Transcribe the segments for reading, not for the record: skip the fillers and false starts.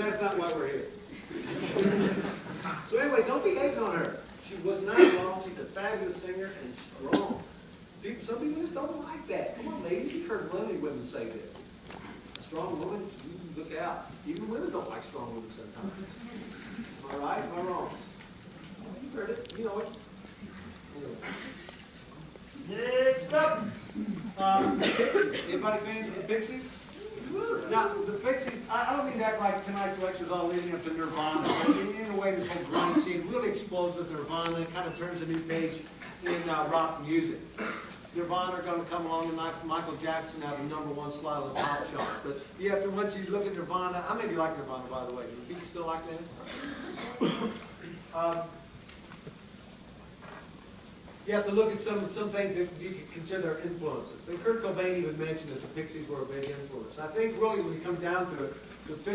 that's not why we're here. So anyway, don't be hating on her. She was not wrong. She's a fabulous singer and strong. Some people just don't like that. Come on, ladies, you've heard plenty of women say this. A strong woman, you look out. Even women don't like strong women sometimes. Am I right? Am I wrong? You've heard it. You know it. Anyway. Next up, Pixies. Anybody fans of the Pixies? Now, the Pixies, I don't mean to act like tonight's lecture is all leading up to Nirvana, but in a way this whole grunge scene really explodes with Nirvana and kind of turns a new page in rock music. Nirvana are going to come along and knock Michael Jackson out of the #1 slot of the pop chart. But you have to, once you look at Nirvana, how many of you like Nirvana, by the way? Do people still like them? You have to look at some things that you could consider influences. And Kurt Cobain even mentioned that the Pixies were a big influence. I think really when you come down to it,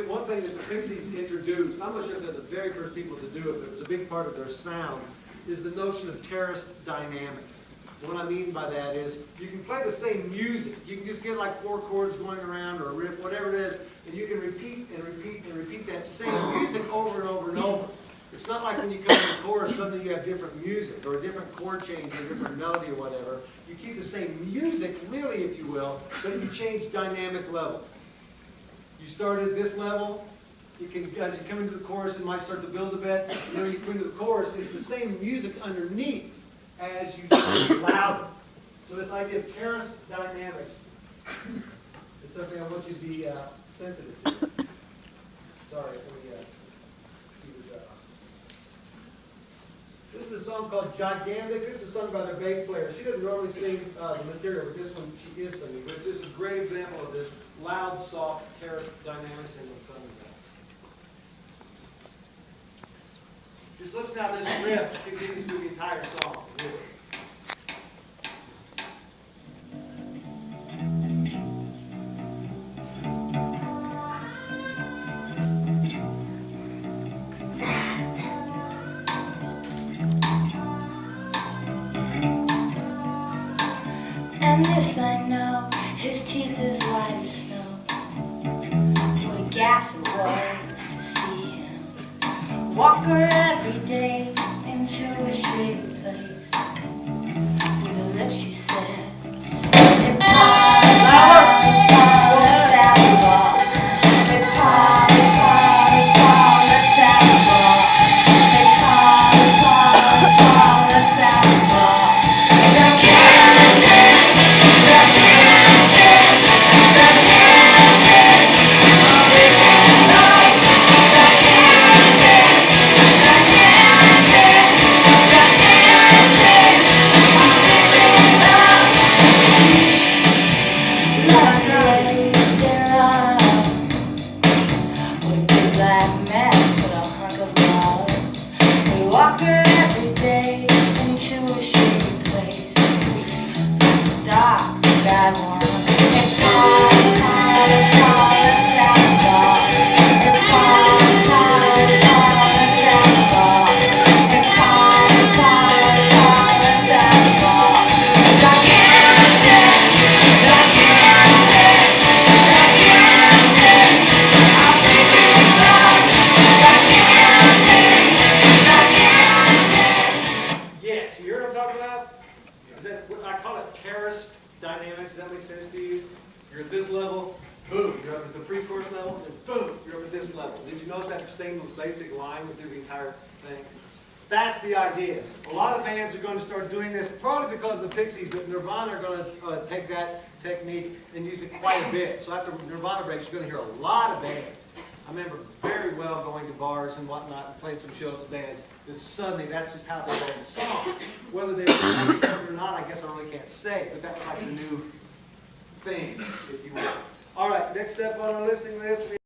one thing that the Pixies introduced, and I'm not sure if they're the very first people to do it, but it was a big part of their sound, is the notion of terraced dynamics. What I mean by that is you can play the same music. You can just get like 4 chords going around or a riff, whatever it is, and you can repeat and repeat and repeat that same music over and over and over. It's not like when you come to the chorus, suddenly you have different music or a different chord change or a different melody or whatever. You keep the same music, really, if you will, but you change dynamic levels. You start at this level. You can, as you come into the chorus, it might start to build a bit. And then when you come into the chorus, it's the same music underneath as you get louder. So this idea of terraced dynamics is something I want you to be sensitive to. Sorry if we keep this up. This is a song called Gigantic. This is sung by their bass player. She doesn't normally sing the material, but this one she is singing. This is a great example of this loud, soft, terraced dynamics in the song. Just listen how this riff continues through the entire song. Really. And this I know, his teeth as white as snow. What a gas it was to see him walk her every day into a shady place. With her lips she said, let's have a ball. Let's have a ball. Let's have a ball. Walk her every day into a shady place. It's dark, bad one. And call, let's have a ball. And call, let's have a ball. And call, let's have a ball. Gigantic, gigantic, gigantic. I'm thinking about gigantic. Yes, you hear what I'm talking about? Is that what I call it? Terraced dynamics. Does that make sense to you? You're at this level, boom, you're up at the pre-chorus level, and boom, you're up at this level. Did you notice that same basic line through the entire thing? That's the idea. A lot of bands are going to start doing this, probably because of the Pixies, but Nirvana are going to take that technique and use it quite a bit. So after Nirvana breaks, you're going to hear a lot of bands. I remember very well going to bars and whatnot and playing some shows with bands, that suddenly that's just how they wrote the song. Whether they were something or not, I guess I really can't say, but that was like the new thing, if you will. All right, next up on our listening list, we